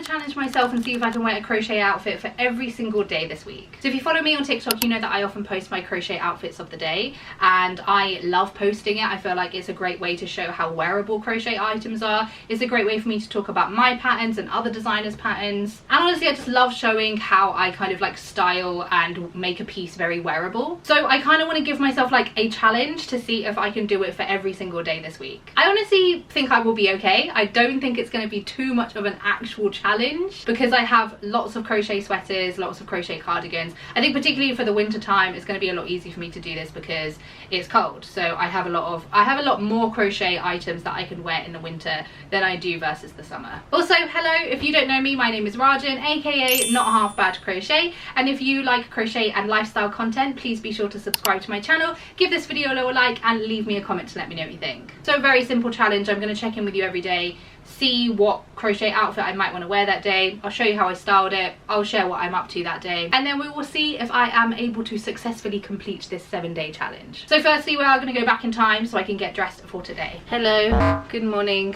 challenge myself and see if I can wear a crochet outfit for every single day this week. So if you follow me on TikTok, you know that I often post my crochet outfits of the day, and I love posting it. I feel like it's a great way to show how wearable crochet items are. It's a great way for me to talk about my patterns and other designers' patterns. And honestly, I just love showing how I kind of like style and make a piece very wearable. So I kind of want to give myself like a challenge to see if I can do it for every single day this week. I honestly think I will be okay. I don't think it's going to be too much of an actual challenge because I have lots of crochet sweaters, lots of crochet cardigans. I think particularly for the winter time it's going to be a lot easier for me to do this because it's cold. So I have a lot more crochet items that I can wear in the winter than I do versus the summer. Also, hello, if you don't know me, my name is Rajan, aka Not Half Bad Crochet, and if you like crochet and lifestyle content, please be sure to subscribe to my channel, give this video a little like, and leave me a comment to let me know what you think. So a very simple challenge. I'm going to check in with you every day, see what crochet outfit I might want to wear that day. I'll show you how I styled it, I'll share what I'm up to that day, and then we will see if I am able to successfully complete this 7-day challenge. So firstly, we are going to go back in time so I can get dressed for today. Hello, good morning.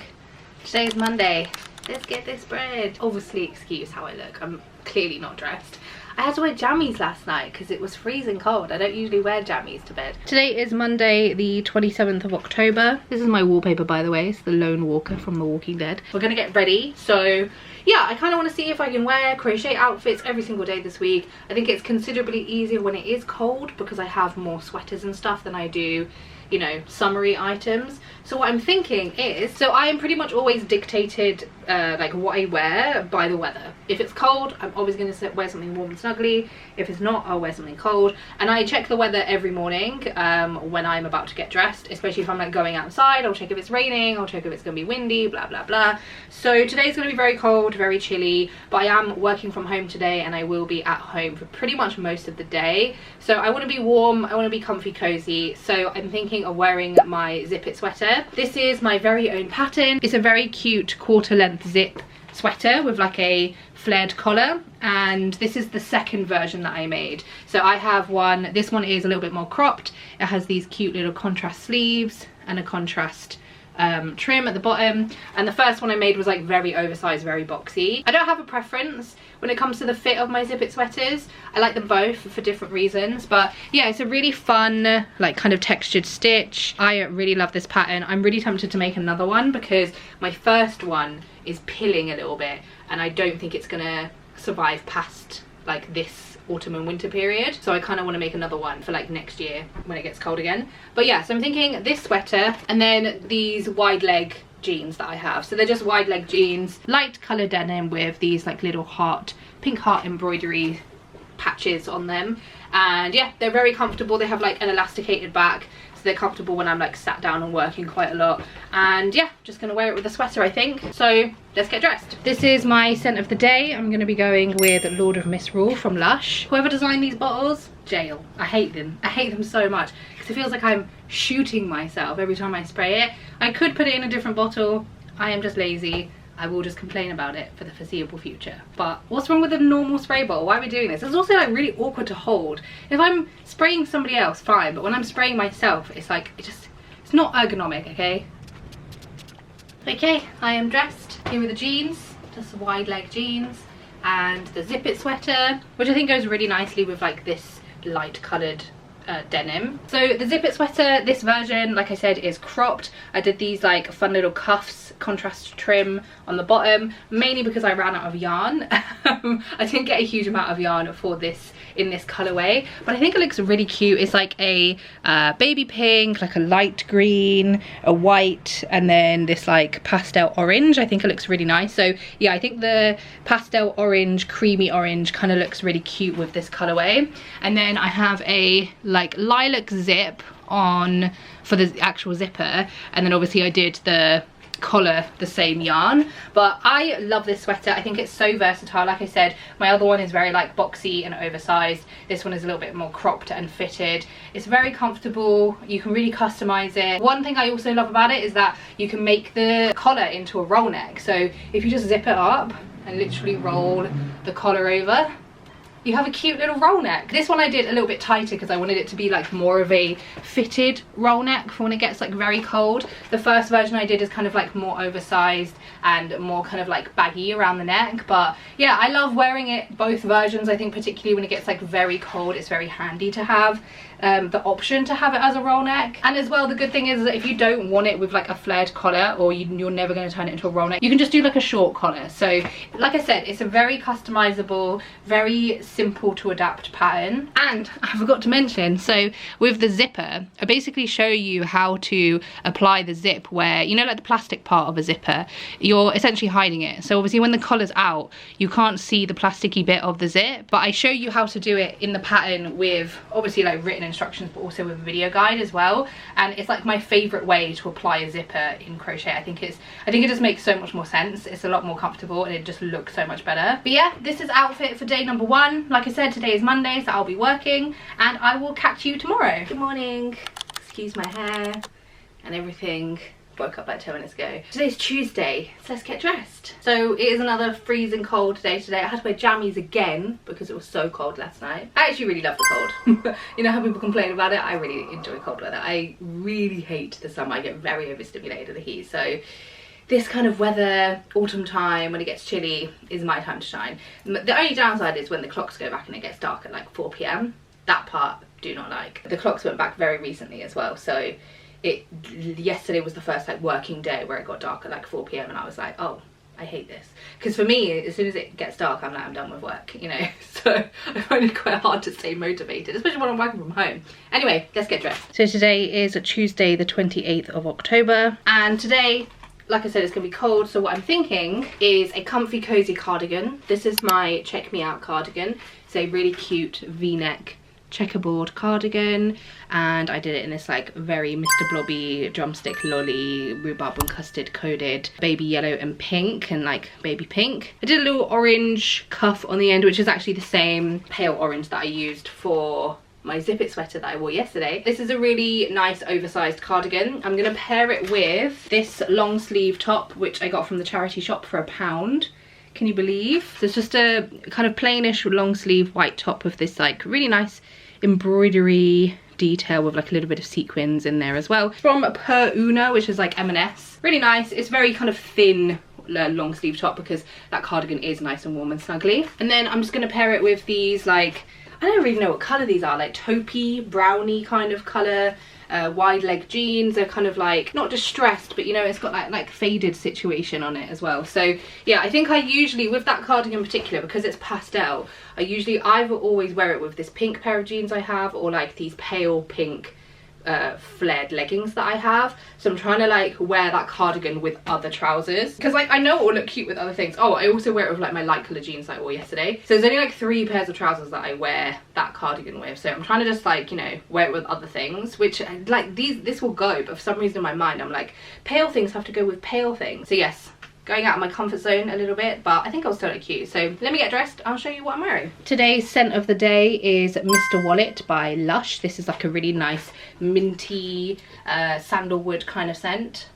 Today is Monday. Let's get this bread. Obviously excuse how I look, I'm clearly not dressed. I had to wear jammies last night because it was freezing cold. I don't usually wear jammies to bed. Today is Monday the 27th of October. This is my wallpaper, by the way. It's the Lone Walker from The Walking Dead. We're gonna get ready. So yeah, I kind of want to see if I can wear crochet outfits every single day this week. I think it's considerably easier when it is cold because I have more sweaters and stuff than I do, you know, summery items. So what I'm thinking is, so I am pretty much always dictated like what I wear by the weather. If it's cold, I'm always going to wear something warm and snuggly. If it's not, I'll wear something cold. And I check the weather every morning when I'm about to get dressed, especially if I'm like going outside. I'll check if it's raining, I'll check if it's going to be windy, blah blah blah. So today's going to be very cold, very chilly, but I am working from home today and I will be at home for pretty much most of the day. So I want to be warm, I want to be comfy, cozy. So I'm thinking of wearing my zip it sweater. This is my very own pattern. It's a very cute quarter length zip sweater with like a flared collar, and this is the second version that I made. So I have one, this one is a little bit more cropped. It has these cute little contrast sleeves and a contrast trim at the bottom, and the first one I made was like very oversized, very boxy. I don't have a preference when it comes to the fit of my zip it sweaters. I like them both for different reasons, but yeah, it's a really fun like kind of textured stitch. I really love this pattern. I'm really tempted to make another one because my first one is pilling a little bit and I don't think it's gonna survive past like this autumn and winter period, so I kind of want to make another one for like next year when it gets cold again. But yeah, so I'm thinking this sweater and then these wide leg jeans that I have. So they're just wide leg jeans, light color denim with these like little heart, pink heart embroidery patches on them, and yeah, they're very comfortable. They have like an elasticated back, so they're comfortable when I'm like sat down and working quite a lot. And yeah, just gonna wear it with a sweater, I think. So let's get dressed. This is my scent of the day. I'm gonna be going with Lord of Misrule from Lush. Whoever designed these bottles, jail. I hate them. I hate them so much because it feels like I'm shooting myself every time I spray it. I could put it in a different bottle. I am just lazy. I will just complain about it for the foreseeable future. But what's wrong with a normal spray bottle? Why are we doing this? It's also like really awkward to hold. If I'm spraying somebody else, fine, but when I'm spraying myself, it's like, it's not ergonomic, okay? Okay, I am dressed. Here are the jeans, just wide leg jeans, and the zip it sweater, which I think goes really nicely with like this light coloured denim. So the zip it sweater, this version, like I said, is cropped. I did these like fun little cuffs, contrast trim on the bottom, mainly because I ran out of yarn. I didn't get a huge amount of yarn for this in this colorway, but I think it looks really cute. It's like a baby pink, like a light green, a white, and then this like pastel orange. I think it looks really nice. So yeah, I think the pastel orange, creamy orange kind of looks really cute with this colorway. And then I have a like lilac zip on for the actual zipper, and then obviously I did the collar the same yarn. But I love this sweater. I think it's so versatile. Like I said, my other one is very like boxy and oversized. This one is a little bit more cropped and fitted. It's very comfortable. You can really customize it. One thing I also love about it is that you can make the collar into a roll neck. So if you just zip it up and literally roll the collar over, you have a cute little roll neck. This one I did a little bit tighter because I wanted it to be like more of a fitted roll neck for when it gets like very cold. The first version I did is kind of like more oversized and more kind of like baggy around the neck. But yeah, I love wearing it both versions. I think particularly when it gets like very cold, it's very handy to have the option to have it as a roll neck. And as well, the good thing is that if you don't want it with like a flared collar, or you're never going to turn it into a roll neck, you can just do like a short collar. So like I said, it's a very customizable, very simple to adapt pattern. And I forgot to mention, so with the zipper, I basically show you how to apply the zip where, you know, like the plastic part of a zipper, you're essentially hiding it. So obviously when the collar's out, you can't see the plasticky bit of the zip, but I show you how to do it in the pattern with obviously like written instructions, but also with a video guide as well. And it's like my favorite way to apply a zipper in crochet. I think it just makes so much more sense. It's a lot more comfortable and it just looks so much better. But yeah, this is outfit for day number 1. Like I said, today is Monday, so I'll be working, and I will catch you tomorrow. Good morning. Excuse my hair and everything. Woke up like 10 minutes ago. Today's Tuesday, so let's get dressed. So it is another freezing cold day today. I had to wear jammies again because it was so cold last night. I actually really love the cold. You know how people complain about it? I really enjoy cold weather. I really hate the summer. I get very overstimulated with the heat. So this kind of weather, autumn time, when it gets chilly, is my time to shine. The only downside is when the clocks go back and it gets dark at like 4 p.m. That part do not like. The clocks went back very recently as well, so yesterday was the first like working day where it got dark at like 4 p.m. and I was like, oh, I hate this. Because for me, as soon as it gets dark, I'm like, I'm done with work, you know. So I find it quite hard to stay motivated, especially when I'm working from home. Anyway, let's get dressed. So today is Tuesday the 28th of October, and today, like I said, it's gonna be cold, so what I'm thinking is a comfy cozy cardigan. This is my Check Me Out cardigan. It's a really cute v-neck checkerboard cardigan, and I did it in this like very Mr. Blobby drumstick lolly rhubarb and custard coated baby yellow and pink and like baby pink. I did a little orange cuff on the end, which is actually the same pale orange that I used for my zip it sweater that I wore yesterday. This is a really nice oversized cardigan. I'm gonna pair it with this long sleeve top, which I got from the charity shop for £1. Can you believe? So it's just a kind of plainish long sleeve white top with this like really nice embroidery detail with like a little bit of sequins in there as well. It's from Per Una, which is like M&S. Really nice. It's very kind of thin long sleeve top because that cardigan is nice and warm and snuggly. And then I'm just going to pair it with these like, I don't really know what colour these are, like taupey, browny kind of colour. Wide leg jeans. They're kind of like not distressed, but you know, it's got that like faded situation on it as well. So yeah, I think I usually, with that cardigan in particular, because it's pastel, I usually either always wear it with this pink pair of jeans I have, or like these pale pink flared leggings that I have. So I'm trying to like wear that cardigan with other trousers, because like I know it will look cute with other things. Oh, I also wear it with like my light colour jeans that I wore yesterday. So there's only like 3 pairs of trousers that I wear that cardigan with. So I'm trying to just like, you know, wear it with other things, which like this will go, but for some reason in my mind I'm like, pale things have to go with pale things. So yes, going out of my comfort zone a little bit, but I think I'll still look cute. So let me get dressed, I'll show you what I'm wearing. Today's scent of the day is Mr. Wallet by Lush. This is like a really nice minty sandalwood kind of scent.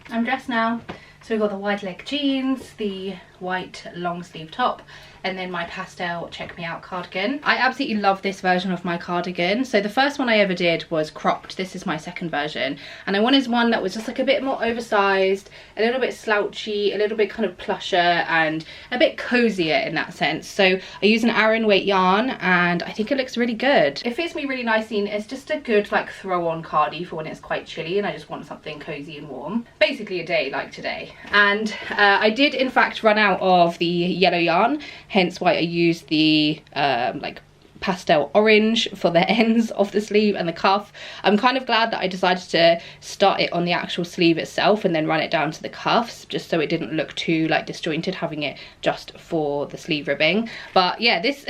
I'm dressed now. So we've got the wide leg jeans, the white long sleeve top, and then my pastel Check Me Out cardigan. I absolutely love this version of my cardigan. So the first one I ever did was cropped. This is my second version, and I wanted one that was just like a bit more oversized, a little bit slouchy, a little bit kind of plusher, and a bit cozier in that sense. So I use an Aran weight yarn, and I think it looks really good. It fits me really nicely, and it's just a good like throw on cardie for when it's quite chilly and I just want something cozy and warm. Basically a day like today. And I did in fact run out of the yellow yarn, hence why I used the like pastel orange for the ends of the sleeve and the cuff. I'm kind of glad that I decided to start it on the actual sleeve itself and then run it down to the cuffs, just so it didn't look too like disjointed having it just for the sleeve ribbing. But yeah, this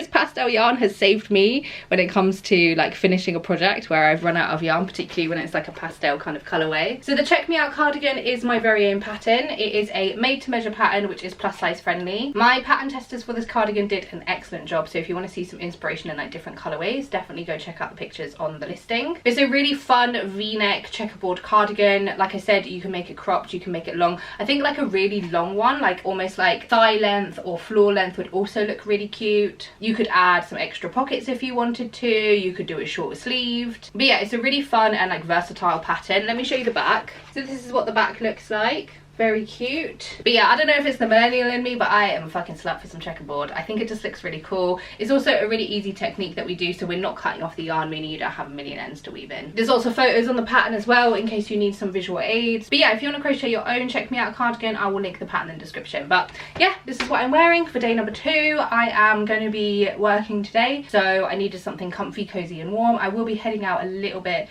pastel yarn has saved me when it comes to like finishing a project where I've run out of yarn, particularly when it's like a pastel kind of colorway. So the Check Me Out cardigan is my very own pattern. It is a made to measure pattern, which is plus size friendly. My pattern testers for this cardigan did an excellent job, so if you want to see some inspiration inspiration in like different colorways, definitely go check out the pictures on the listing. It's a really fun v-neck checkerboard cardigan. Like I said, you can make it cropped, you can make it long. I think like a really long one, like almost like thigh length or floor length, would also look really cute. You could add some extra pockets if you wanted to. You could do it short sleeved. But yeah, it's a really fun and like versatile pattern. Let me show you the back. So this is what the back looks like. Very cute. But yeah, I don't know if it's the millennial in me, but I am a fucking slut for some checkerboard. I think it just looks really cool. It's also a really easy technique that we do, so we're not cutting off the yarn, meaning you don't have a million ends to weave in. There's also photos on the pattern as well in case you need some visual aids. But yeah, if you want to crochet your own check me out cardigan, I will link the pattern in the description. But yeah, this is what I'm wearing for day number 2. I am going to be working today, so I needed something comfy, cozy and warm. I will be heading out a little bit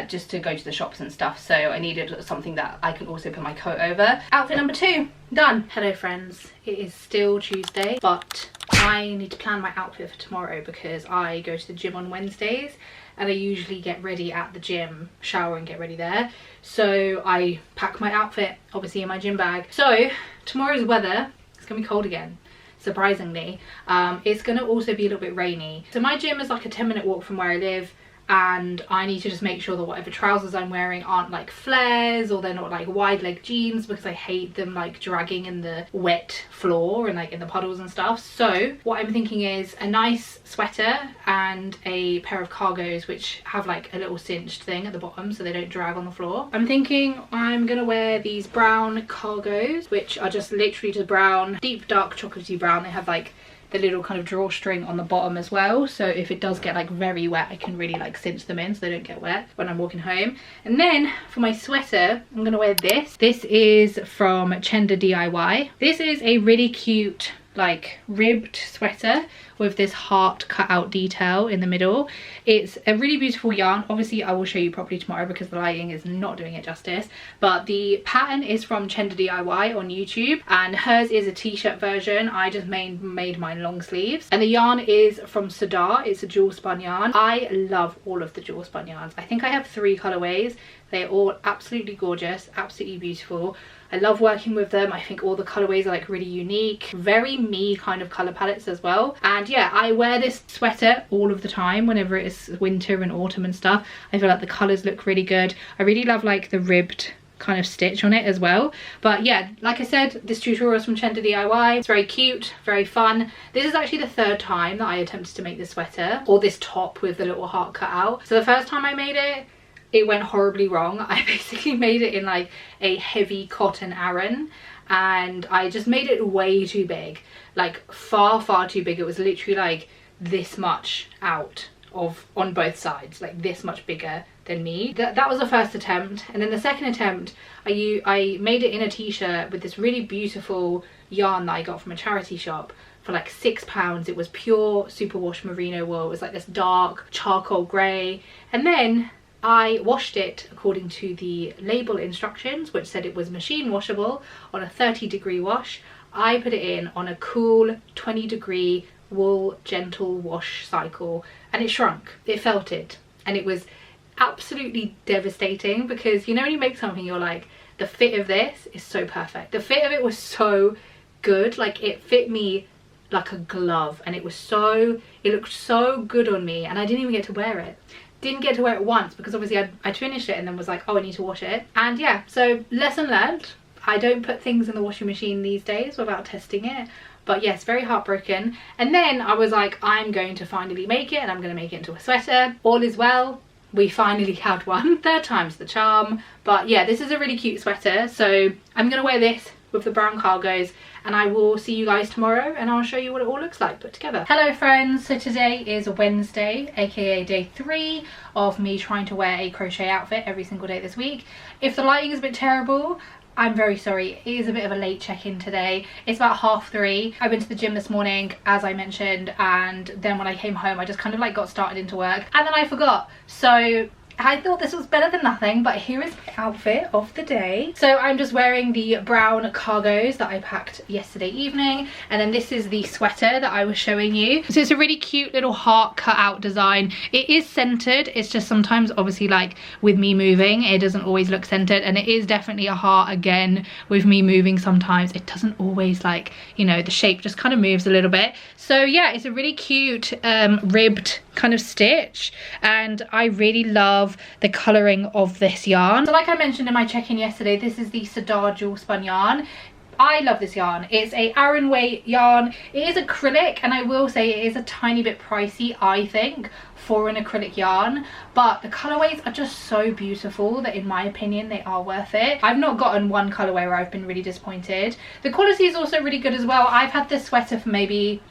just to go to the shops and stuff, so I needed something that I can also put my coat over. Outfit number 2 done. Hello friends, it is still Tuesday, but I need to plan my outfit for tomorrow because I go to the gym on Wednesdays and I usually get ready at the gym, shower and get ready there, so I pack my outfit obviously in my gym bag. So tomorrow's weather, it's gonna be cold again, surprisingly. It's gonna also be a little bit rainy. So my gym is like a 10-minute walk from where I live, and I need to just make sure that whatever trousers I'm wearing aren't like flares, or they're not like wide leg jeans, because I hate them like dragging in the wet floor and like in the puddles and stuff. So what I'm thinking is a nice sweater and a pair of cargos which have like a little cinched thing at the bottom so they don't drag on the floor. I'm thinking I'm gonna wear these brown cargos, which are just literally just brown, deep dark chocolatey brown. They have like the little kind of drawstring on the bottom as well, so if it does get like very wet, I can really like cinch them in so they don't get wet when I'm walking home. And then for my sweater, I'm gonna wear this. This is from Chenda DIY. This is a really cute like ribbed sweater with this heart cut out detail in the middle. It's a really beautiful yarn. Obviously I will show you properly tomorrow because the lighting is not doing it justice, but the pattern is from Chenda DIY on YouTube, and hers is a t-shirt version. I just made mine long sleeves, and the yarn is from Sadar. It's a jewel spun yarn. I love all of the jewel spun yarns. I think I have 3 colorways. They're all absolutely gorgeous, absolutely beautiful. I love working with them. I think all the colorways are like really unique, very me kind of color palettes as well. And yeah, I wear this sweater all of the time whenever it's winter and autumn and stuff. I feel like the colors look really good. I really love like the ribbed kind of stitch on it as well. But yeah, like I said, this tutorial is from Chenda DIY. It's very cute, very fun. This is actually the 3rd time that I attempted to make this sweater, or this top with the little heart cut out. So the first time I made it, it went horribly wrong. I basically made it in like a heavy cotton Aran, and I just made it way too big, like far too big. It was literally like this much out of on both sides, like this much bigger than me. That was the first attempt, and then the second attempt I made it in a t-shirt with this really beautiful yarn that I got from a charity shop for like £6. It was pure superwash merino wool. It was like this dark charcoal grey, and then I washed it according to the label instructions, which said it was machine washable on a 30-degree wash. I put it in on a cool 20-degree wool gentle wash cycle, and it shrunk. It felted, and it was absolutely devastating, because you know when you make something you're like, the fit of this is so perfect. The fit of it was so good, like it fit me like a glove, and it looked so good on me, and I didn't even get to wear it. Didn't get to wear it once because obviously I'd finished it and then was like, oh, I need to wash it. And yeah, so lesson learned. I don't put things in the washing machine these days without testing it. But yes, very heartbroken. And then I was like, I'm going to finally make it, and I'm going to make it into a sweater. All is well. We finally had one. 3rd time's the charm. But yeah, this is a really cute sweater. So I'm going to wear this with the brown cargos, and I will see you guys tomorrow, and I'll show you what it all looks like put together. Hello friends, so today is Wednesday, aka day 3 of me trying to wear a crochet outfit every single day this week. If the lighting is a bit terrible, I'm very sorry. It is a bit of a late check-in today. It's about 3:30. I went to the gym this morning, as I mentioned, and then when I came home I just kind of like got started into work, and then I forgot. So I thought this was better than nothing, but here is my outfit of the day. So I'm just wearing the brown cargos that I packed yesterday evening, and then this is the sweater that I was showing you. So it's a really cute little heart cut out design. It is centered, it's just sometimes obviously like with me moving it doesn't always look centered, and it is definitely a heart again with me moving. Sometimes it doesn't always, like, you know, the shape just kind of moves a little bit. So yeah, it's a really cute ribbed kind of stitch, and I really love the colouring of this yarn. So like I mentioned in my check-in yesterday, this is the Cedar Jewel Spun yarn. I love this yarn. It's a Aran weight yarn. It is acrylic, and I will say it is a tiny bit pricey, I think, for an acrylic yarn, but the colorways are just so beautiful that in my opinion they are worth it. I've not gotten one colorway where I've been really disappointed. The quality is also really good as well. I've had this sweater for maybe,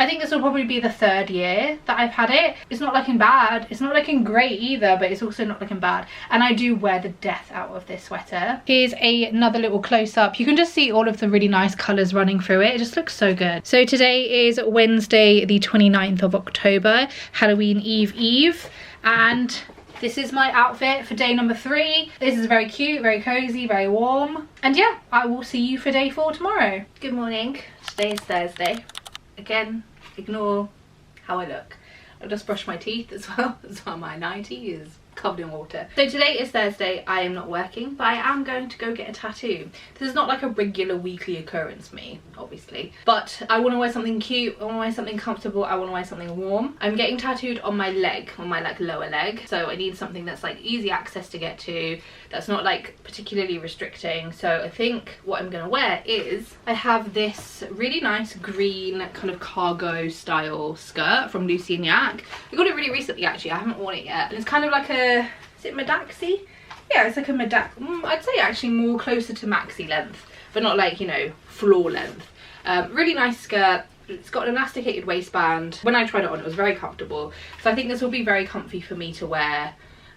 I think this will probably be the 3rd year that I've had it. It's not looking bad. It's not looking great either, but it's also not looking bad. And I do wear the death out of this sweater. Here's another little close-up. You can just see all of the really nice colours running through it. It just looks so good. So today is Wednesday, the 29th of October, Halloween Eve. And this is my outfit for day number 3. This is very cute, very cozy, very warm. And yeah, I will see you for day 4 tomorrow. Good morning. Today is Thursday. Again, ignore how I look. I'll just brush my teeth as well. That's why my nightie is covered in water. So today is Thursday. I am not working, but I am going to go get a tattoo. This is not like a regular weekly occurrence for me, obviously, but I want to wear something cute. I want to wear something comfortable. I want to wear something warm. I'm getting tattooed on my leg, on my like lower leg, so I need something that's like easy access to get to, that's not like particularly restricting. So I think what I'm gonna wear is, I have this really nice green kind of cargo style skirt from Lucy and Yak. I got it really recently actually. I haven't worn it yet, and it's kind of like a, is it Madaxi? Yeah, it's like a I'd say actually more closer to maxi length, but not like, you know, floor length. Really nice skirt. It's got an elasticated waistband. When I tried it on, it was very comfortable. So I think this will be very comfy for me to wear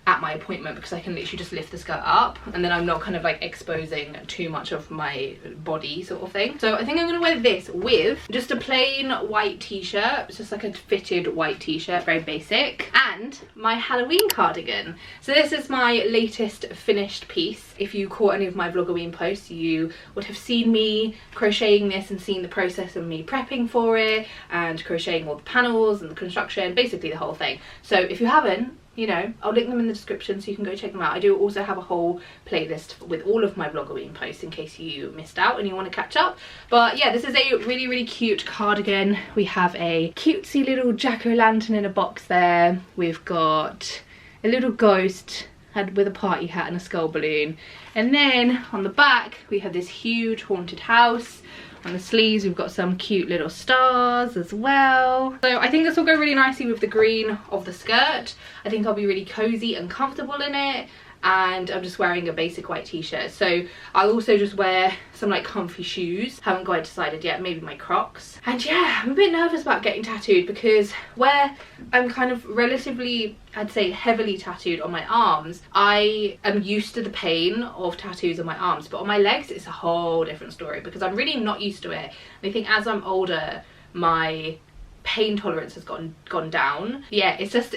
at my appointment, because I can literally just lift the skirt up and then I'm not kind of like exposing too much of my body sort of thing. So I think I'm gonna wear this with just a plain white t-shirt. It's just like a fitted white t-shirt, very basic, and my Halloween cardigan. So this is my latest finished piece. If you caught any of my Vlogoween posts, you would have seen me crocheting this and seen the process of me prepping for it and crocheting all the panels and the construction, basically the whole thing. So if you haven't, you know, I'll link them in the description so you can go check them out. I do also have a whole playlist with all of my Vlogoween posts in case you missed out and you want to catch up. But yeah, this is a really, really cute cardigan. We have a cutesy little jack-o'-lantern in a box there. We've got a little ghost with a party hat and a skull balloon. And then on the back, we have this huge haunted house. On the sleeves we've got some cute little stars as well. So I think this will go really nicely with the green of the skirt. I think I'll be really cozy and comfortable in it, and I'm just wearing a basic white t-shirt. So I'll also just wear some like comfy shoes. Haven't quite decided yet, maybe my Crocs. And yeah, I'm a bit nervous about getting tattooed because where I'm kind of relatively, I'd say heavily tattooed on my arms, I am used to the pain of tattoos on my arms, but on my legs it's a whole different story because I'm really not used to it. And I think as I'm older, my pain tolerance has gone down. Yeah, it's just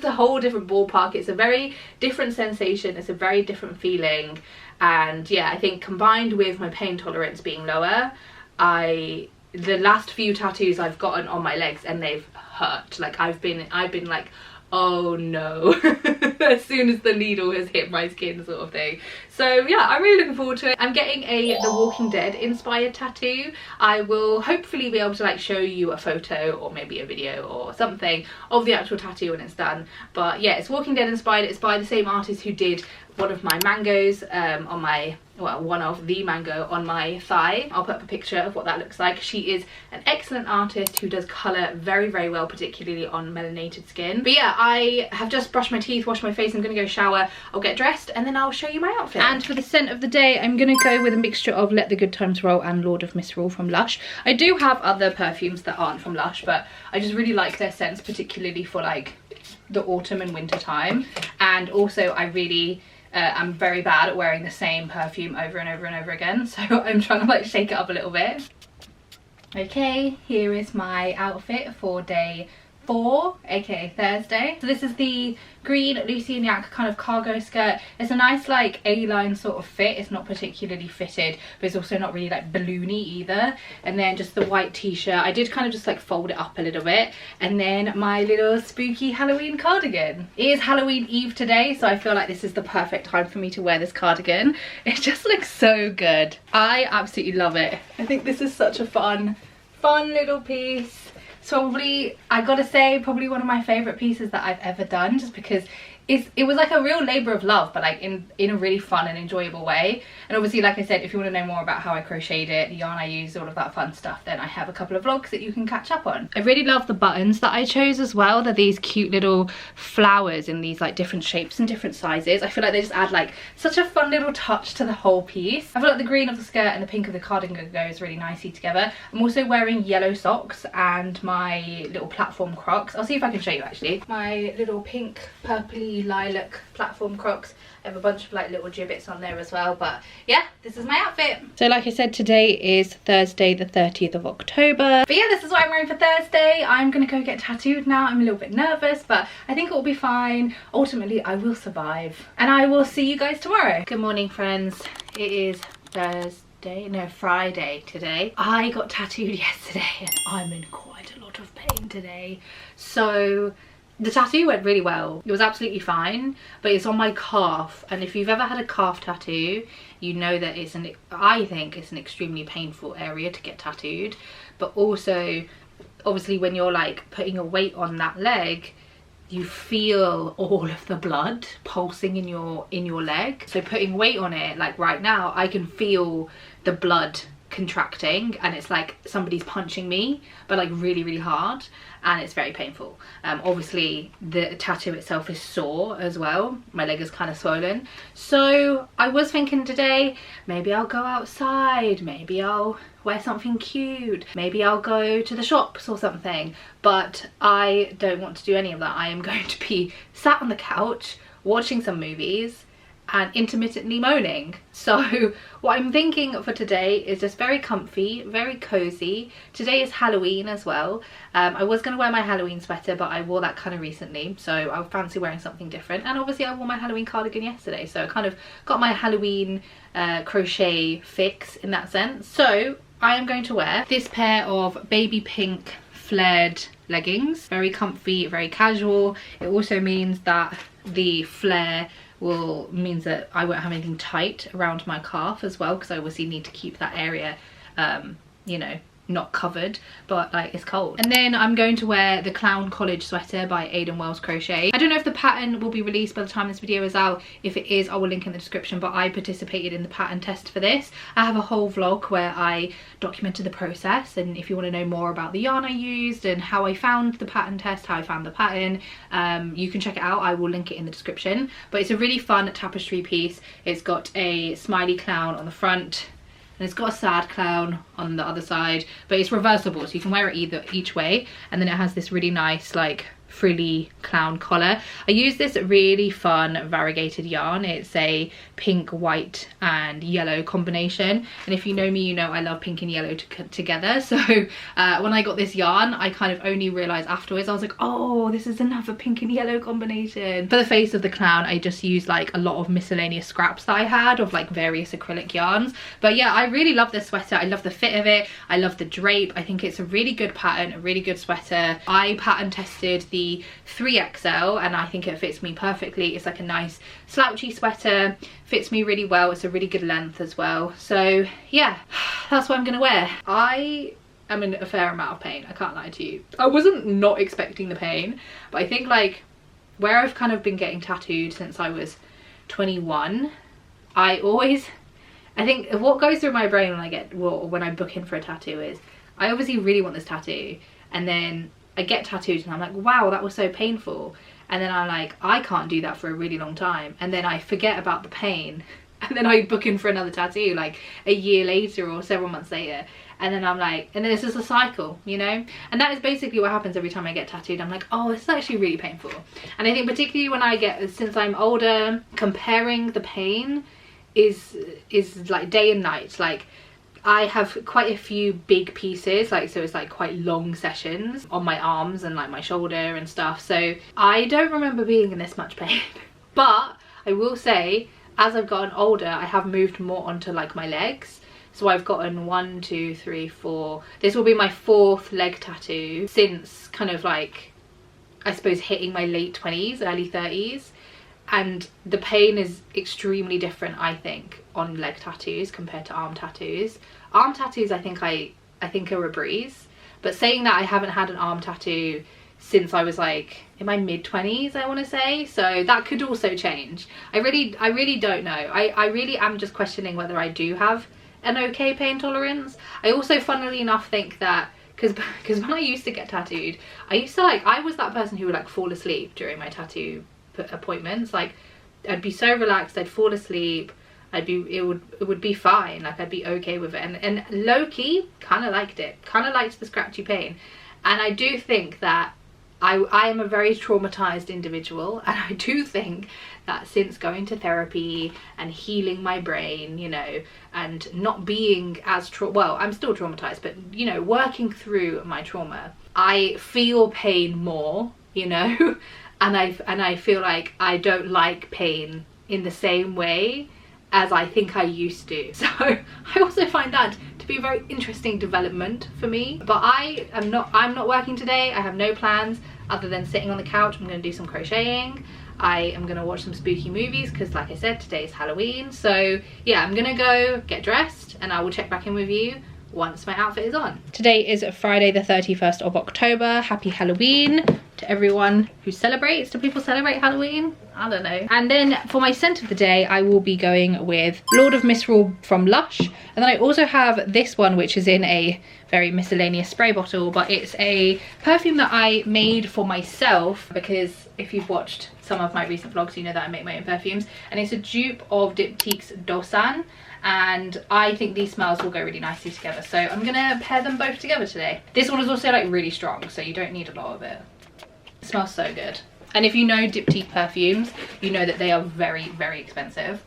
a whole different ballpark. It's a very different sensation, it's a very different feeling, and yeah, I think combined with my pain tolerance being lower, the last few tattoos I've gotten on my legs and they've hurt. Like I've been like, oh no, as soon as the needle has hit my skin sort of thing. So yeah, I'm really looking forward to it. I'm getting The Walking Dead inspired tattoo. I will hopefully be able to like show you a photo or maybe a video or something of the actual tattoo when it's done. But yeah, it's Walking Dead inspired. It's by the same artist who did one of my mangoes on my, well, one of the mango on my thigh. I'll put up a picture of what that looks like. She is an excellent artist who does colour very, very well, particularly on melanated skin. But yeah, I have just brushed my teeth, washed my face. I'm gonna go shower, I'll get dressed, and then I'll show you my outfit. And for the scent of the day, I'm gonna go with a mixture of Let the Good Times Roll and Lord of Misrule from Lush. I do have other perfumes that aren't from Lush, but I just really like their scents, particularly for like the autumn and winter time. And also I really I'm very bad at wearing the same perfume over and over and over again, so I'm trying to like shake it up a little bit. Okay, here is my outfit for day 4, aka Thursday. So this is the green Lucy and Yak kind of cargo skirt. It's a nice like A-line sort of fit. It's not particularly fitted, but it's also not really like balloony either. And then just the white t-shirt. I did kind of just like fold it up a little bit. And then my little spooky Halloween cardigan. It is Halloween Eve today, so I feel like this is the perfect time for me to wear this cardigan. It just looks so good. I absolutely love it. I think this is such a fun little piece. It's probably, I gotta say, probably one of my favorite pieces that I've ever done, just because it was like a real labor of love, but like in a really fun and enjoyable way. And obviously, like I said, if you want to know more about how I crocheted it, the yarn I used, all of that fun stuff, then I have a couple of vlogs that you can catch up on. I really love the buttons that I chose as well. They're these cute little flowers in these like different shapes and different sizes. I feel like they just add like such a fun little touch to the whole piece. I feel like the green of the skirt and the pink of the cardigan goes really nicely together. I'm also wearing yellow socks and my little platform Crocs. I'll see if I can show you actually. My little pink purpley lilac platform Crocs. I have a bunch of like little gibbets on there as well, but yeah, this is my outfit. So like I said, today is Thursday the 30th of October. But yeah, this is what I'm wearing for Thursday. I'm gonna go get tattooed now. I'm a little bit nervous, but I think it will be fine. Ultimately, I will survive. And I will see you guys tomorrow. Good morning, friends. It is Friday today. I got tattooed yesterday and I'm in quite a lot of pain today. So the tattoo went really well. It was absolutely fine, but it's on my calf, and if you've ever had a calf tattoo, you know that I think it's an extremely painful area to get tattooed. But also, obviously, when you're like putting a weight on that leg, you feel all of the blood pulsing in your leg. So putting weight on it, like right now, I can feel the blood contracting, and it's like somebody's punching me, but like really hard, and it's very painful. Obviously the tattoo itself is sore as well. My leg is kind of swollen. So I was thinking today, maybe I'll go outside, maybe I'll wear something cute, maybe I'll go to the shops or something, but I don't want to do any of that. I am going to be sat on the couch watching some movies and intermittently moaning. So what I'm thinking for today is just very comfy, very cozy. Today is Halloween as well. I was going to wear my Halloween sweater, but I wore that kind of recently, so I fancy wearing something different. And obviously I wore my Halloween cardigan yesterday, so I kind of got my Halloween crochet fix in that sense. So I am going to wear this pair of baby pink flared leggings. Very comfy, very casual. It also means that the flare means that I won't have anything tight around my calf as well, because I obviously need to keep that area you know, not covered, but like it's cold. And then I'm going to wear the Clown College sweater by Aidan Wells Crochet. I don't know if the pattern will be released by the time this video is out. If it is, I will link in the description, but I participated in the pattern test for this. I have a whole vlog where I documented the process, and if you want to know more about the yarn I used and how I found the pattern test, how I found the pattern, you can check it out. I will link it in the description. But it's a really fun tapestry piece. It's got a smiley clown on the front, and it's got a sad clown on the other side, but it's reversible, so you can wear it each way. And then it has this really nice like frilly clown collar. I use this really fun variegated yarn. It's a pink, white and yellow combination, and if you know me, you know I love pink and yellow together. So when I got this yarn, I kind of only realized afterwards. I was like, oh, this is another pink and yellow combination. For the face of the clown, I just used like a lot of miscellaneous scraps that I had of like various acrylic yarns. But yeah, I really love this sweater. I love the fit of it. I love the drape. I think it's a really good pattern, a really good sweater. I pattern tested the 3XL and I think it fits me perfectly. It's like a nice slouchy sweater, fits me really well. It's a really good length as well. So yeah, that's what I'm gonna wear. I am in a fair amount of pain, I can't lie to you. I wasn't not expecting the pain, but I think like where I've kind of been getting tattooed since I was 21, I think what goes through my brain when I book in for a tattoo is I obviously really want this tattoo, and then I get tattooed and I'm like, wow, that was so painful. And then I'm like, I can't do that for a really long time. And then I forget about the pain. And then I book in for another tattoo like a year later or several months later. And then I'm like, and then it's just a cycle, you know? And that is basically what happens every time I get tattooed. I'm like, oh, this is actually really painful. And I think particularly when since I'm older, comparing the pain is like day and night. Like, I have quite a few big pieces, like, so it's like quite long sessions on my arms and like my shoulder and stuff, so I don't remember being in this much pain. But I will say, as I've gotten older, I have moved more onto like my legs. So I've gotten 1, 2, 3, 4. This will be my 4th leg tattoo since kind of like, I suppose, hitting my late 20s, early 30s. And the pain is extremely different, I think, on leg tattoos compared to arm tattoos. Arm tattoos, I think are a breeze. But saying that, I haven't had an arm tattoo since I was like in my mid-20s, I want to say, so that could also change. I really don't know. I really am just questioning whether I do have an okay pain tolerance. I also, funnily enough, think that because when I used to get tattooed, I was that person who would like fall asleep during my tattoo appointments. Like, I'd be so relaxed, I'd fall asleep, it would be fine, like I'd be okay with it, and low-key kind of liked it, kind of liked the scratchy pain. And I do think that I am a very traumatized individual, and I do think that since going to therapy and healing my brain, you know, and not being as well, I'm still traumatized, but you know, working through my trauma, I feel pain more, you know, and I feel like I don't like pain in the same way as I think I used to. So I also find that to be a very interesting development for me. But I'm not working today. I have no plans other than sitting on the couch. I'm going to do some crocheting. I am going to watch some spooky movies because, like I said, today is Halloween. So yeah, I'm going to go get dressed and I will check back in with you once my outfit is on. Today is Friday the 31st of October. Happy Halloween to everyone who celebrates. Do people celebrate Halloween? I don't know. And then for my scent of the day, I will be going with Lord of Misrule from Lush. And then I also have this one, which is in a very miscellaneous spray bottle, but it's a perfume that I made for myself, because if you've watched some of my recent vlogs, you know that I make my own perfumes. And it's a dupe of Diptyque's Dosan. And I think these smells will go really nicely together. So I'm gonna pair them both together today. This one is also like really strong, so you don't need a lot of it. It smells so good. And if you know Diptyque perfumes, you know that they are very, very expensive.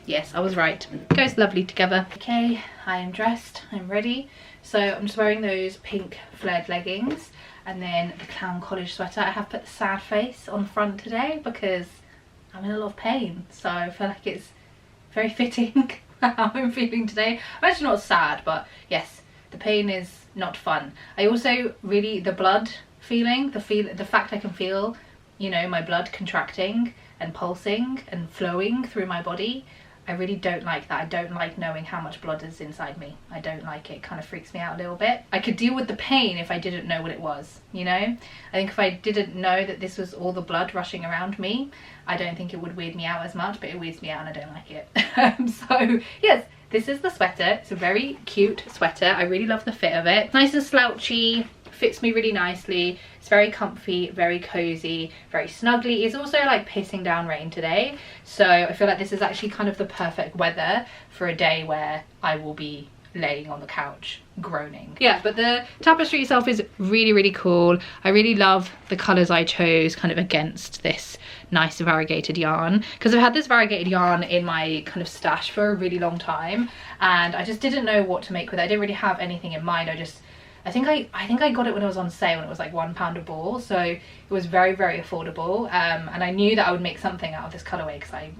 Yes, I was right. It goes lovely together. Okay, I am dressed, I'm ready. So I'm just wearing those pink flared leggings and then the clown college sweater. I have put the sad face on the front today because I'm in a lot of pain. So I feel like it's very fitting how I'm feeling today. I'm actually not sad, but yes, the pain is not fun. I also really, the blood feeling, the fact I can feel, you know, my blood contracting and pulsing and flowing through my body, I really don't like that. I don't like knowing how much blood is inside me. I don't like it. It kind of freaks me out a little bit. I could deal with the pain if I didn't know what it was, you know? I think if I didn't know that this was all the blood rushing around me, I don't think it would weird me out as much, but it weirds me out and I don't like it. So yes, this is the sweater. It's a very cute sweater. I really love the fit of it. Nice and slouchy, fits me really nicely. It's very comfy, very cozy, very snuggly. It's also like pissing down rain today, so I feel like this is actually kind of the perfect weather for a day where I will be laying on the couch groaning. Yeah, but the tapestry itself is really, really cool. I really love the colours I chose kind of against this nice variegated yarn, because I've had this variegated yarn in my kind of stash for a really long time and I just didn't know what to make with it. I didn't really have anything in mind. I think I got it when it was on sale and it was like £1 a ball, so it was very, very affordable, and I knew that I would make something out of this colourway because I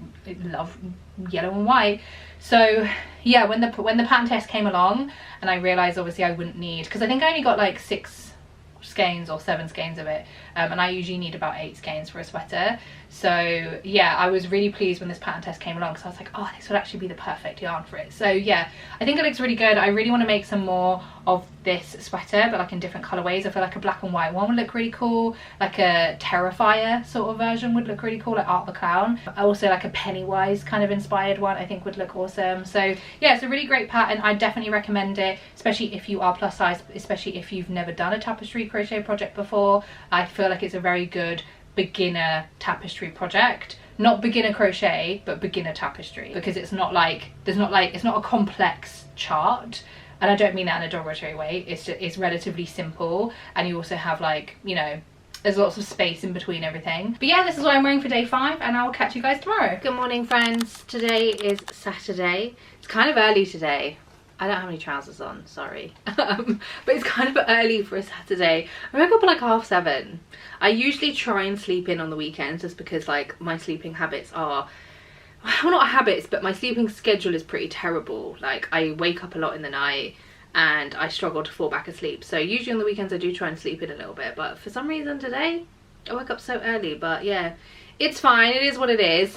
love yellow and white. So yeah, when the pattern test came along and I realised obviously I wouldn't need, because I think I only got like 6 skeins or 7 skeins of it, and I usually need about 8 skeins for a sweater. So yeah, I was really pleased when this pattern test came along because I was like, oh, this would actually be the perfect yarn for it. So yeah, I think it looks really good. I really want to make some more of this sweater, but like in different colorways. I feel like a black and white one would look really cool, like a Terrifier sort of version would look really cool, like Art the Clown. Also like a Pennywise kind of inspired one I think would look awesome. So yeah, it's a really great pattern. I definitely recommend it, especially if you are plus size, especially if you've never done a tapestry crochet project before. I feel like it's a very good beginner tapestry project. Not beginner crochet, but beginner tapestry, because it's not like, it's not a complex chart, and I don't mean that in a derogatory way. It's relatively simple, and you also have like, you know, there's lots of space in between everything. But yeah, this is what I'm wearing for day 5, and I will catch you guys tomorrow. Good morning, friends. Today is Saturday. It's kind of early today. I don't have any trousers on, sorry. But it's kind of early for a Saturday. I woke up at like 7:30. I usually try and sleep in on the weekends just because like my sleeping habits are, well, not habits, but my sleeping schedule is pretty terrible. Like I wake up a lot in the night and I struggle to fall back asleep. So usually on the weekends I do try and sleep in a little bit, but for some reason today I woke up so early. But yeah, it's fine, it is what it is.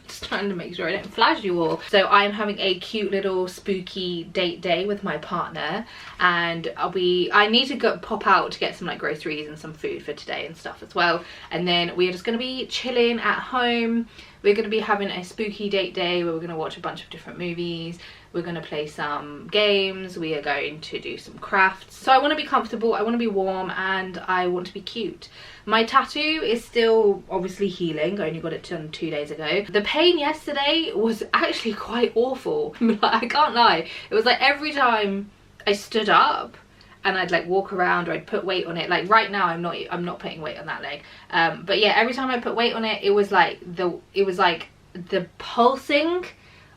Just trying to make sure I don't flash you all. So I'm having a cute little spooky date day with my partner, and I need to pop out to get some like groceries and some food for today and stuff as well. And then we are just going to be chilling at home. We're going to be having a spooky date day where we're going to watch a bunch of different movies. We're going to play some games. We are going to do some crafts. So I want to be comfortable, I want to be warm, and I want to be cute. My tattoo is still obviously healing. I only got it done 2 days ago. The pain yesterday was actually quite awful. I can't lie. It was like every time I stood up and I'd like walk around or I'd put weight on it. Like right now I'm not putting weight on that leg. But yeah, every time I put weight on it, it was like the pulsing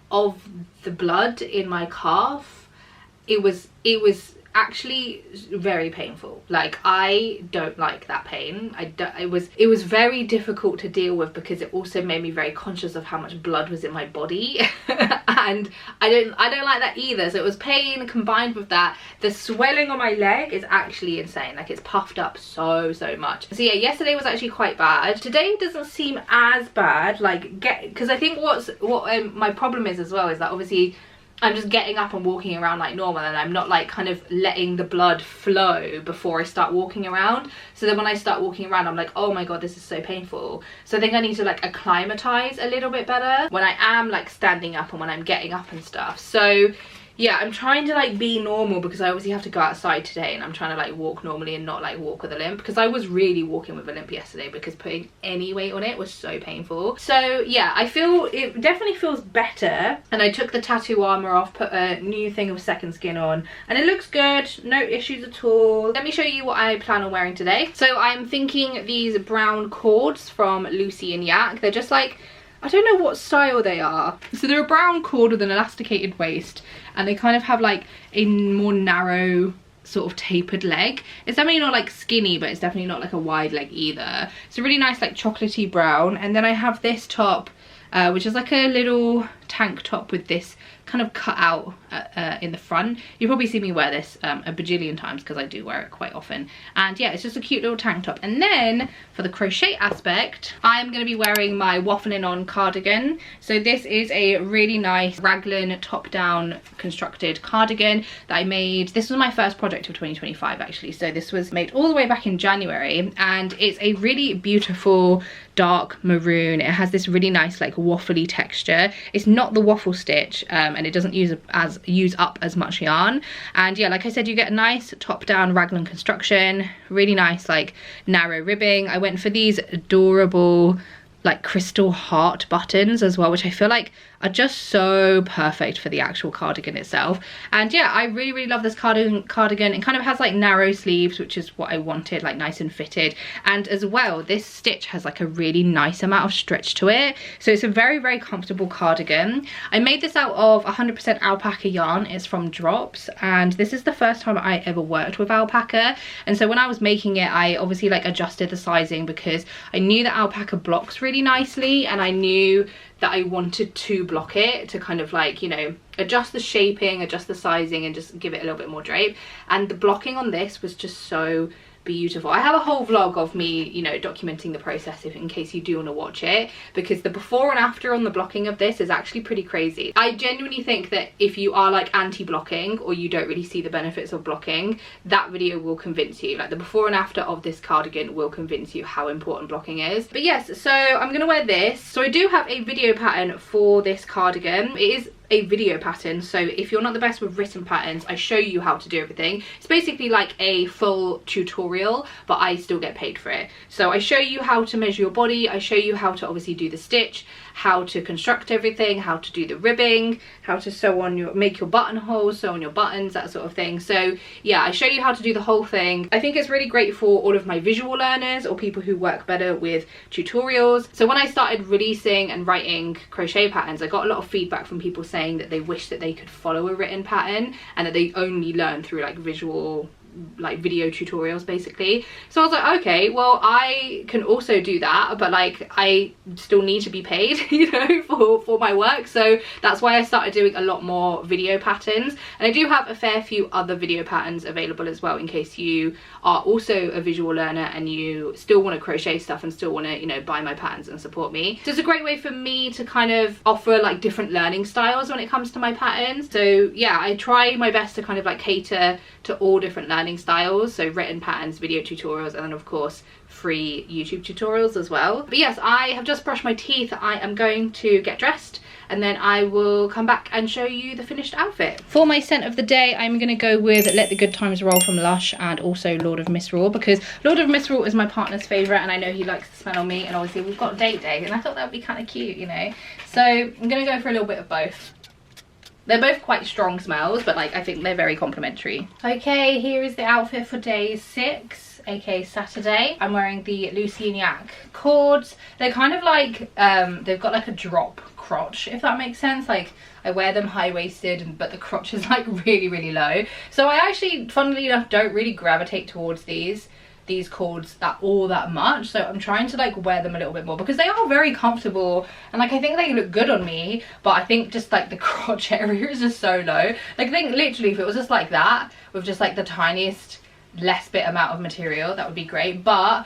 of the blood in my calf. It was actually very painful. Like I don't like that pain. It was very difficult to deal with because it also made me very conscious of how much blood was in my body. And I don't like that either. So it was pain combined with that. The swelling on my leg is actually insane. Like it's puffed up so much. So yeah, yesterday was actually quite bad. Today doesn't seem as bad, like because I think what my problem is as well is that obviously I'm just getting up and walking around like normal, and I'm not like kind of letting the blood flow before I start walking around. So then when I start walking around, I'm like, oh my god, this is so painful. So I think I need to like acclimatize a little bit better when I am like standing up and when I'm getting up and stuff. So yeah, I'm trying to like be normal because I obviously have to go outside today, and I'm trying to like walk normally and not like walk with a limp, because I was really walking with a limp yesterday because putting any weight on it was so painful. So yeah, I feel it definitely feels better, and I took the tattoo armor off, put a new thing of second skin on, and it looks good, no issues at all. Let me show you what I plan on wearing today. So I'm thinking these brown cords from Lucy and Yak. They're just like, I don't know what style they are. So they're a brown cord with an elasticated waist, and they kind of have like a more narrow sort of tapered leg. It's definitely not like skinny, but it's definitely not like a wide leg either. It's a really nice like chocolatey brown. And then I have this top, which is like a little tank top with this kind of cut out in the front. You probably see me wear this a bajillion times because I do wear it quite often. And yeah, it's just a cute little tank top. And then for the crochet aspect, I'm going to be wearing my waffling on cardigan. So this is a really nice raglan top down constructed cardigan that I made. This was my first project of 2025 actually. So this was made all the way back in January, and it's a really beautiful dark maroon. It has this really nice like waffly texture. It's not the waffle stitch, and it doesn't use up as much yarn. And yeah, like I said, you get a nice top down raglan construction, really nice like narrow ribbing. I went for these adorable like crystal heart buttons as well, which I feel like are just so perfect for the actual cardigan itself. And yeah, I really love this cardigan. It kind of has like narrow sleeves, which is what I wanted, like nice and fitted. And as well, this stitch has like a really nice amount of stretch to it, so it's a very comfortable cardigan. I made this out of 100% alpaca yarn. It's from Drops, and this is the first time I ever worked with alpaca. And so when I was making it, I obviously like adjusted the sizing because I knew that alpaca blocks really nicely, and I knew that I wanted to block it to kind of like, you know, adjust the shaping, adjust the sizing, and just give it a little bit more drape. And the blocking on this was just so beautiful. I have a whole vlog of me, you know, documenting the process in case you do want to watch it, because the before and after on the blocking of this is actually pretty crazy. I genuinely think that if you are like anti-blocking or you don't really see the benefits of blocking, that video will convince you. Like the before and after of this cardigan will convince you how important blocking is. But yes, so I'm gonna wear this. So I do have a video pattern for this cardigan. It is a video pattern, so if you're not the best with written patterns, I show you how to do everything. It's basically like a full tutorial, but I still get paid for it. So I show you how to measure your body, I show you how to obviously do the stitch, how to construct everything, how to do the ribbing, how to sew on your, make your buttonholes, sew on your buttons, that sort of thing. So yeah, I show you how to do the whole thing. I think it's really great for all of my visual learners or people who work better with tutorials. So when I started releasing and writing crochet patterns, I got a lot of feedback from people saying that they wish that they could follow a written pattern and that they only learn through like visual, like video tutorials basically. So I was like, okay, well I can also do that, but like I still need to be paid, you know, for my work. So that's why I started doing a lot more video patterns, and I do have a fair few other video patterns available as well in case you are also a visual learner and you still want to crochet stuff and still want to, you know, buy my patterns and support me. So it's a great way for me to kind of offer like different learning styles when it comes to my patterns. So yeah, I try my best to kind of like cater to all different learning styles, so written patterns, video tutorials, and then of course free YouTube tutorials as well. But yes, I have just brushed my teeth. I am going to get dressed and then I will come back and show you the finished outfit. For my scent of the day, I'm going to go with Let the Good Times Roll from Lush and also Lord of Misrule, because Lord of Misrule is my partner's favourite and I know he likes the smell on me, and obviously we've got date day and I thought that would be kind of cute, you know. So I'm going to go for a little bit of both. They're both quite strong smells, but like I think they're very complimentary. Okay, here is the outfit for day 6, aka Saturday. I'm wearing the Luciniac cords. They're kind of like, they've got like a drop crotch, if that makes sense. Like I wear them high-waisted, but the crotch is like really, really low. So I actually, funnily enough, don't really gravitate towards these cords all that much, so I'm trying to like wear them a little bit more because they are very comfortable and like I think they look good on me, but I think just like the crotch area is just so low. Like I think literally if it was just like that with just like the tiniest less bit amount of material, that would be great. But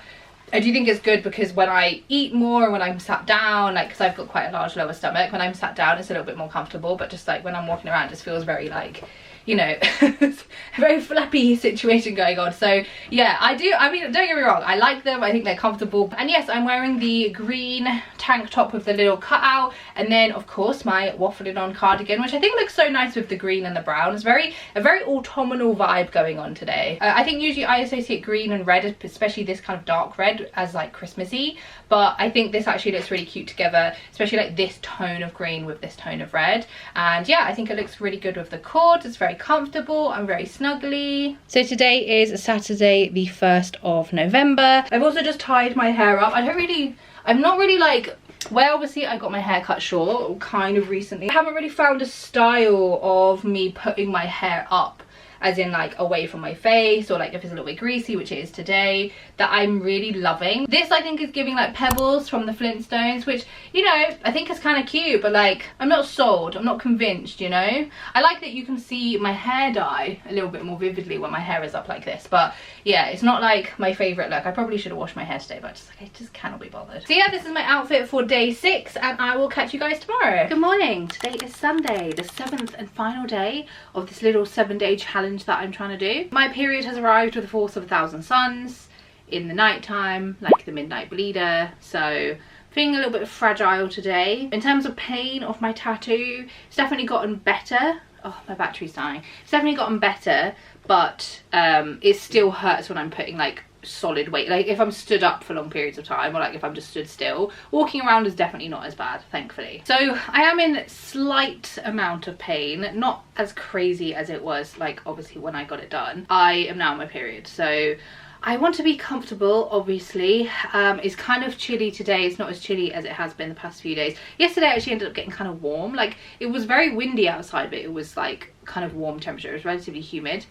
I do think it's good because when I eat more and when I'm sat down, like because I've got quite a large lower stomach, when I'm sat down it's a little bit more comfortable, but just like when I'm walking around it just feels very like, you know, a very flappy situation going on. So yeah, I mean, don't get me wrong, I like them, I think they're comfortable. And yes, I'm wearing the green tank top with the little cutout, and then of course my waffling on cardigan, which I think looks so nice with the green and the brown. It's a very autumnal vibe going on today. I think usually I associate green and red, especially this kind of dark red, as like Christmassy, but I think this actually looks really cute together, especially like this tone of green with this tone of red. And yeah, I think it looks really good with the cords. It's very comfortable and very snuggly. So today is Saturday the 1st of November. I've also just tied my hair up. I'm not really like, well, obviously I got my hair cut short kind of recently. I haven't really found a style of me putting my hair up, as in like away from my face, or like if it's a little bit greasy, which it is today, that I'm really loving. This I think is giving like Pebbles from the Flintstones, which, you know, I think is kind of cute, but like I'm not sold, I'm not convinced, you know. I like that you can see my hair dye a little bit more vividly when my hair is up like this, but yeah, it's not like my favorite look. I probably should have washed my hair today, but I just cannot be bothered. So yeah, this is my outfit for day 6 and I will catch you guys tomorrow. Good morning, today is Sunday, the 7th and final day of this little 7-day challenge that I'm trying to do. My period has arrived with the force of 1,000 suns in the night time, like the midnight bleeder, so feeling a little bit fragile today. In terms of pain of my tattoo, it's definitely gotten better. Oh, my battery's dying. It's definitely gotten better, but it still hurts when I'm putting like solid weight, like if I'm stood up for long periods of time, or like if I'm just stood still. Walking around is definitely not as bad, thankfully. So I am in slight amount of pain, not as crazy as it was like obviously when I got it done. I am now on my period, so I want to be comfortable, obviously. It's kind of chilly today. It's not as chilly as it has been the past few days. Yesterday I actually ended up getting kind of warm. Like it was very windy outside, but it was like kind of warm temperature. It was relatively humid.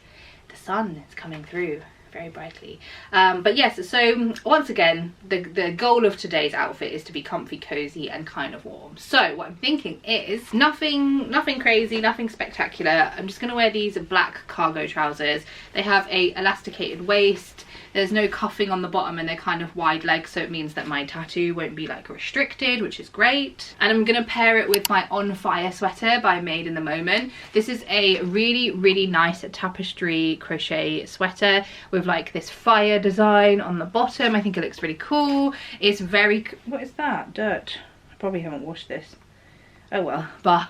The sun is coming through very brightly, but yes, so once again the goal of today's outfit is to be comfy, cozy and kind of warm. So what I'm thinking is nothing crazy, nothing spectacular. I'm just going to wear these black cargo trousers. They have a elasticated waist, there's no cuffing on the bottom, and they're kind of wide legs, so it means that my tattoo won't be like restricted, which is great. And I'm gonna pair it with my On Fire sweater by Made in the Moment. This is a really nice tapestry crochet sweater with like this fire design on the bottom. I think it looks really cool. It's very, what is that? Dirt. I probably haven't washed this. oh well. But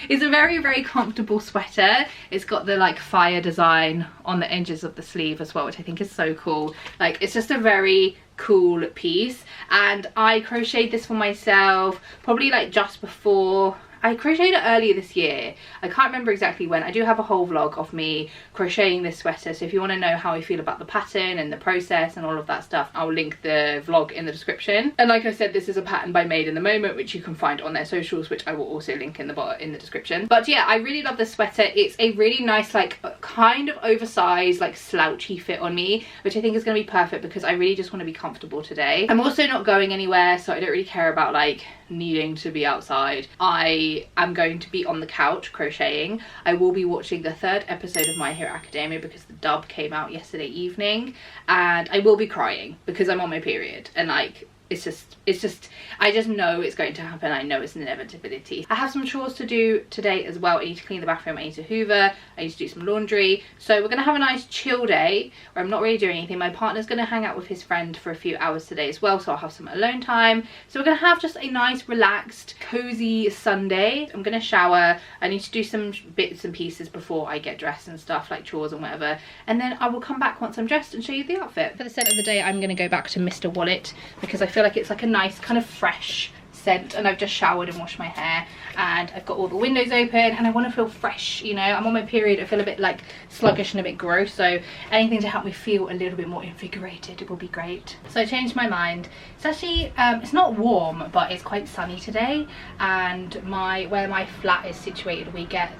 it's a very, very comfortable sweater. It's got the like fire design on the edges of the sleeve as well, which I think is so cool. Like, it's just a very cool piece, and I crocheted this for myself probably like just before. I crocheted it earlier this year. I can't remember exactly when. I do have a whole vlog of me crocheting this sweater, so if you want to know how I feel about the pattern and the process and all of that stuff, I'll link the vlog in the description. And like I said, this is a pattern by Made in the Moment, which you can find on their socials, which I will also link in the description. But yeah, I really love this sweater. It's a really nice, like, kind of oversized, like slouchy fit on me, which I think is going to be perfect because I really just want to be comfortable today. I'm also not going anywhere, so I don't really care about like needing to be outside. I am going to be on the couch crocheting. I will be watching the 3rd episode of My Hero Academia because the dub came out yesterday evening, and I will be crying because I'm on my period, and like it's just I just know it's going to happen. I know it's an inevitability. I have some chores to do today as well. I need to clean the bathroom, I need to hoover, I need to do some laundry. So we're gonna have a nice chill day where I'm not really doing anything. My partner's gonna hang out with his friend for a few hours today as well, so I'll have some alone time. So we're gonna have just a nice relaxed cozy Sunday. I'm gonna shower. I need to do some bits and pieces before I get dressed and stuff, like chores and whatever, and then I will come back once I'm dressed and show you the outfit. For the scent of the day, I'm gonna go back to Mr. Wallet because I feel like it's like a nice kind of fresh scent, and I've just showered and washed my hair, and I've got all the windows open, and I want to feel fresh, you know. I'm on my period, I feel a bit like sluggish and a bit gross, so anything to help me feel a little bit more invigorated will be great. So I changed my mind. It's actually it's not warm, but it's quite sunny today, and where my flat is situated, we get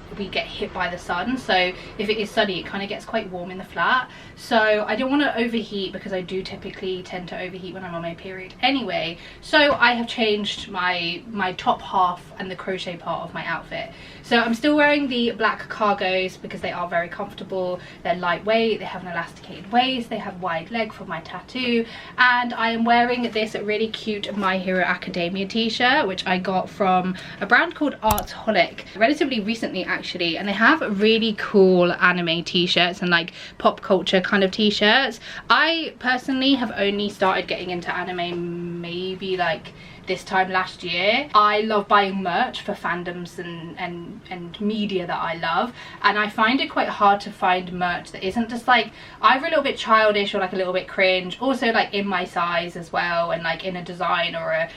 hit by the sun, so if it is sunny it kind of gets quite warm in the flat. So I don't want to overheat because I do typically tend to overheat when I'm on my period anyway. So I have changed my top half and the crochet part of my outfit. So I'm still wearing the black cargos because they are very comfortable. They're lightweight, they have an elasticated waist, they have wide leg for my tattoo, and I am wearing this really cute My Hero Academia t-shirt, which I got from a brand called Artholic relatively recently actually, and they have really cool anime t-shirts and like pop culture kind of t-shirts. I personally have only started getting into anime maybe like this time last year. I love buying merch for fandoms and media that I love, and I find it quite hard to find merch that isn't just like either a little bit childish or like a little bit cringe, also like in my size as well, and like in a design or a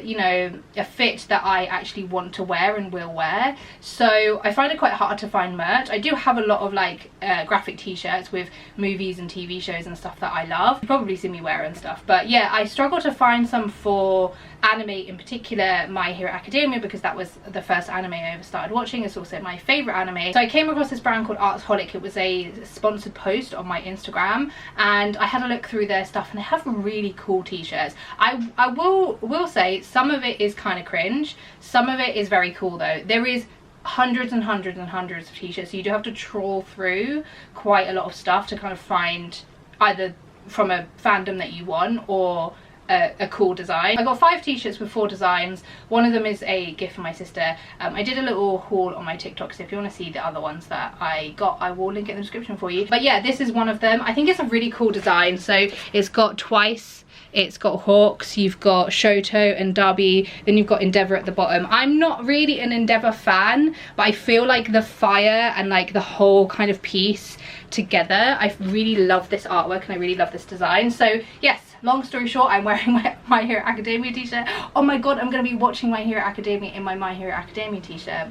you know, a fit that I actually want to wear and will wear. So I find it quite hard to find merch. I do have a lot of like graphic t-shirts with movies and TV shows and stuff that I love. You've probably seen me wear and stuff, but yeah, I struggle to find some for anime, in particular My Hero Academia, because that was the first anime I ever started watching. It's also my favorite anime. So I came across this brand called Artholic. It was a sponsored post on my Instagram, and I had a look through their stuff, and they have really cool t-shirts. I will say some of it is kind of cringe, some of it is very cool though. There is hundreds and hundreds and hundreds of t-shirts, so you do have to trawl through quite a lot of stuff to kind of find either from a fandom that you want or a cool design. I got 5 t-shirts with 4 designs. One of them is a gift for my sister. I did a little haul on my TikTok, so if you want to see the other ones that I got, I will link it in the description for you. But yeah, this is one of them. I think it's a really cool design. So it's got Twice, it's got Hawks, you've got Shoto and Darby, then you've got Endeavour at the bottom. I'm not really an Endeavour fan, but I feel like the fire and like the whole kind of piece together, I really love this artwork and I really love this design. So yes, long story short, I'm wearing my Hero Academia t-shirt. Oh my god, I'm going to be watching My Hero Academia in my My Hero Academia t-shirt.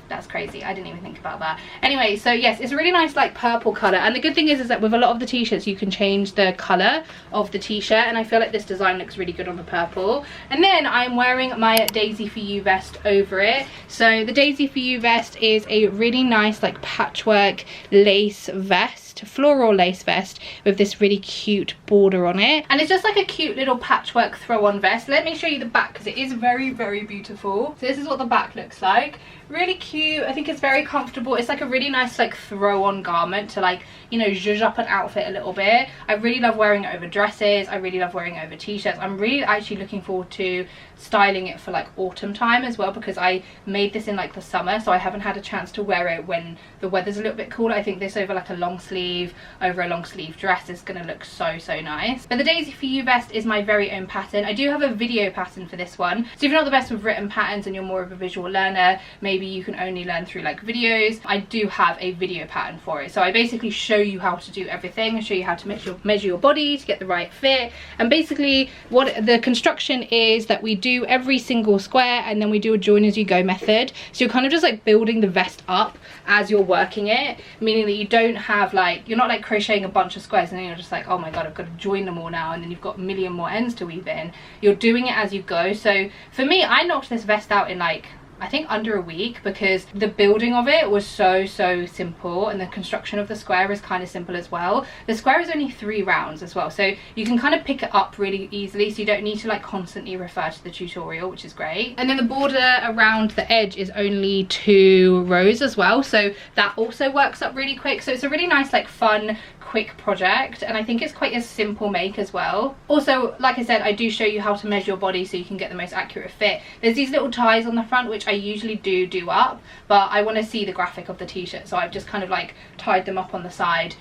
That's crazy, I didn't even think about that. Anyway, so yes, it's a really nice like purple colour, and the good thing is that with a lot of the t-shirts you can change the colour of the t-shirt, and I feel like this design looks really good on the purple. And then I'm wearing my Daisy For You vest over it. So the Daisy For You vest is a really nice like patchwork lace vest, floral lace vest with this really cute border on it, and it's just like a cute little patchwork throw-on vest. Let me show you the back because it is very, very beautiful. So this is what the back looks like. Really cute. I think it's very comfortable. It's like a really nice like throw-on garment to like, you know, zhuzh up an outfit a little bit. I really love wearing it over dresses. I really love wearing it over t-shirts. I'm really actually looking forward to styling it for like autumn time as well, because I made this in like the summer, so I haven't had a chance to wear it when the weather's a little bit cooler. I think this over like a long sleeve sleeve over a long sleeve dress is going to look so nice. But the Daisy For You vest is my very own pattern. I do have a video pattern for this one, so if you're not the best with written patterns and you're more of a visual learner, maybe you can only learn through like videos, I do have a video pattern for it. So I basically show you how to do everything and show you how to measure your body to get the right fit. And basically what the construction is that we do every single square and then we do a join as you go method. So you're kind of just like building the vest up as you're working it, meaning that you don't have like, you're not like crocheting a bunch of squares and then you're just like, oh my god, I've got to join them all now, and then you've got a million more ends to weave in. You're doing it as you go. So for me, I knocked this vest out in like, I think under a week, because the building of it was so simple, and the construction of the square is kind of simple as well. The square is only 3 rounds as well, so you can kind of pick it up really easily, so you don't need to like constantly refer to the tutorial, which is great. And then the border around the edge is only 2 rows as well, so that also works up really quick. So it's a really nice like fun quick project, and I think it's quite a simple make as well. Also, like I said, I do show you how to measure your body so you can get the most accurate fit. There's these little ties on the front which I usually do up, but I want to see the graphic of the t-shirt, so I've just kind of like tied them up on the side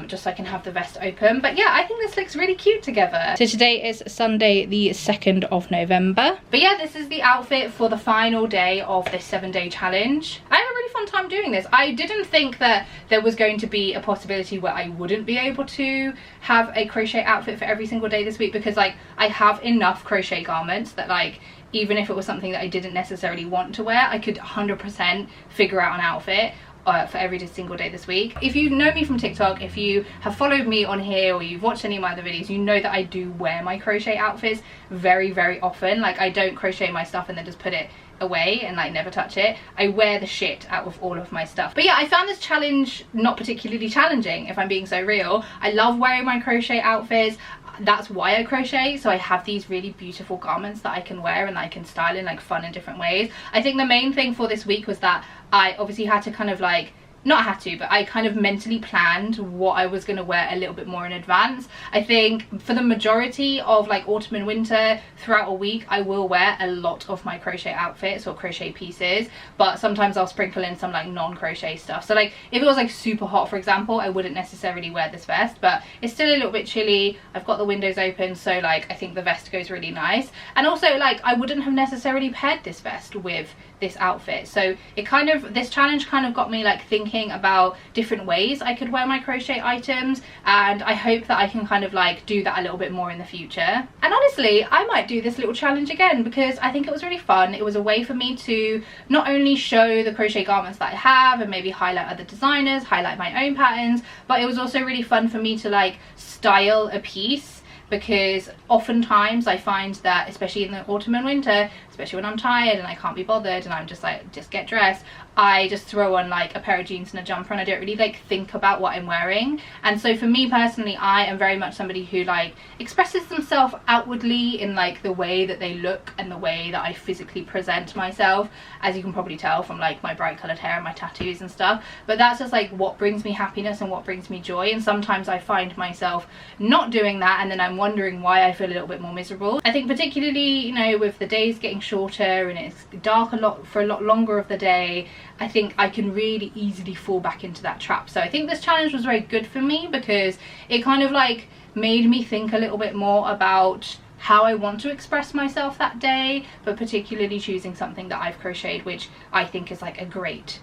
just so I can have the vest open. But yeah, I think this looks really cute together. So today is Sunday the 2nd of November. But yeah, this is the outfit for the final day of this 7-day challenge. I had a really fun time doing this. I didn't think that there was going to be a possibility where I wouldn't be able to have a crochet outfit for every single day this week, because like I have enough crochet garments that like even if it was something that I didn't necessarily want to wear, I could 100% figure out an outfit for every single day this week. If you know me from TikTok, if you have followed me on here or you've watched any of my other videos, you know that I do wear my crochet outfits very often. Like I don't crochet my stuff and then just put it away and like never touch it. I wear the shit out of all of my stuff. But yeah, I found this challenge not particularly challenging, if I'm being so real. I love wearing my crochet outfits. That's why I crochet, so I have these really beautiful garments that I can wear and I can style in like fun and different ways. I think the main thing for this week was that I obviously had to kind of like, not had to, but I kind of mentally planned what I was going to wear a little bit more in advance. I think for the majority of like autumn and winter, throughout a week, I will wear a lot of my crochet outfits or crochet pieces, but sometimes I'll sprinkle in some like non-crochet stuff. So like if it was like super hot, for example, I wouldn't necessarily wear this vest, but it's still a little bit chilly. I've got the windows open, so like I think the vest goes really nice. And also like I wouldn't have necessarily paired this vest with this outfit, so it kind of, this challenge kind of got me like thinking about different ways I could wear my crochet items, and I hope that I can kind of like do that a little bit more in the future. And honestly, I might do this little challenge again because I think it was really fun. It was a way for me to not only show the crochet garments that I have and maybe highlight other designers, highlight my own patterns, but it was also really fun for me to like style a piece, because oftentimes I find that, especially in the autumn and winter, especially when I'm tired and I can't be bothered and I'm just like, just get dressed, I just throw on like a pair of jeans and a jumper and I don't really like think about what I'm wearing. And so for me personally, I am very much somebody who like expresses themselves outwardly in like the way that they look and the way that I physically present myself, as you can probably tell from like my bright colored hair and my tattoos and stuff. But that's just like what brings me happiness and what brings me joy, and sometimes I find myself not doing that and then I'm wondering why I feel a little bit more miserable. I think particularly, you know, with the days getting shorter and it's dark for a lot longer of the day, I think I can really easily fall back into that trap. So I think this challenge was very good for me because it kind of like made me think a little bit more about how I want to express myself that day, but particularly choosing something that I've crocheted, which I think is like a great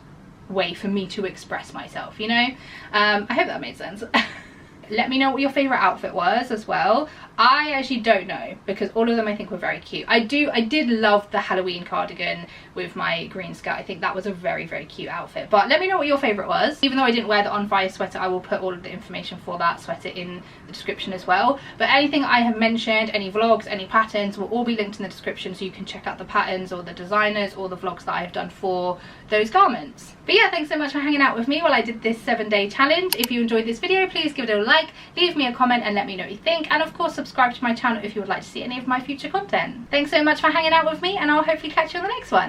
way for me to express myself, you know. I hope that made sense. Let me know what your favorite outfit was as well. I actually don't know, because all of them I think were very cute. I did love the Halloween cardigan with my green skirt. I think that was a very cute outfit. But let me know what your favorite was. Even though I didn't wear the On Fire sweater, I will put all of the information for that sweater in the description as well. But anything I have mentioned, any vlogs, any patterns, will all be linked in the description, so you can check out the patterns or the designers or the vlogs that I've done for those garments. But yeah, thanks so much for hanging out with me while I did this 7-day challenge. If you enjoyed this video, please give it a like, leave me a comment and let me know what you think, and of course subscribe to my channel if you would like to see any of my future content. Thanks so much for hanging out with me, and I'll hopefully catch you on the next one.